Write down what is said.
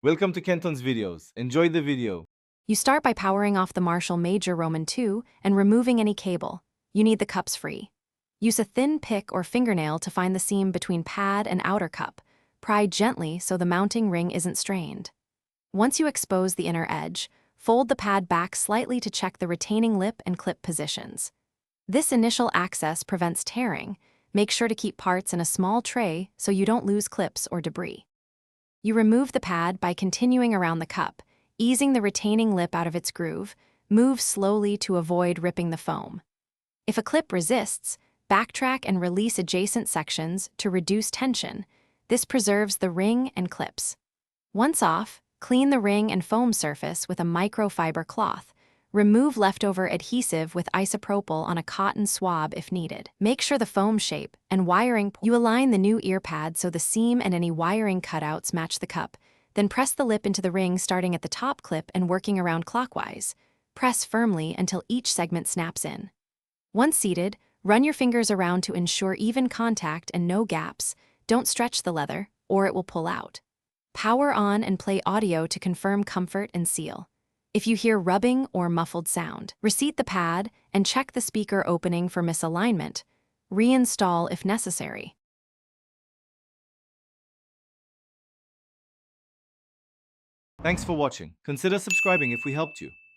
Welcome to Kenton's videos. Enjoy the video. You start by powering off the Marshall Major Roman II and removing any cable. You need the cups free. Use a thin pick or fingernail to find the seam between pad and outer cup. Pry gently so the mounting ring isn't strained. Once you expose the inner edge, fold the pad back slightly to check the retaining lip and clip positions. This initial access prevents tearing. Make sure to keep parts in a small tray so you don't lose clips or debris. You remove the pad by continuing around the cup, easing the retaining lip out of its groove. Move slowly to avoid ripping the foam. If a clip resists, backtrack and release adjacent sections to reduce tension. This preserves the ring and clips. Once off, clean the ring and foam surface with a microfiber cloth. Remove leftover adhesive with isopropyl on a cotton swab if needed. Make sure the foam shape and wiring. You align the new ear pad so the seam and any wiring cutouts match the cup. Then press the lip into the ring starting at the top clip and working around clockwise. Press firmly until each segment snaps in. Once seated, run your fingers around to ensure even contact and no gaps. Don't stretch the leather, or it will pull out. Power on and play audio to confirm comfort and seal. If you hear rubbing or muffled sound, reseat the pad and check the speaker opening for misalignment. Reinstall if necessary. Thanks for watching. Consider subscribing if we helped you.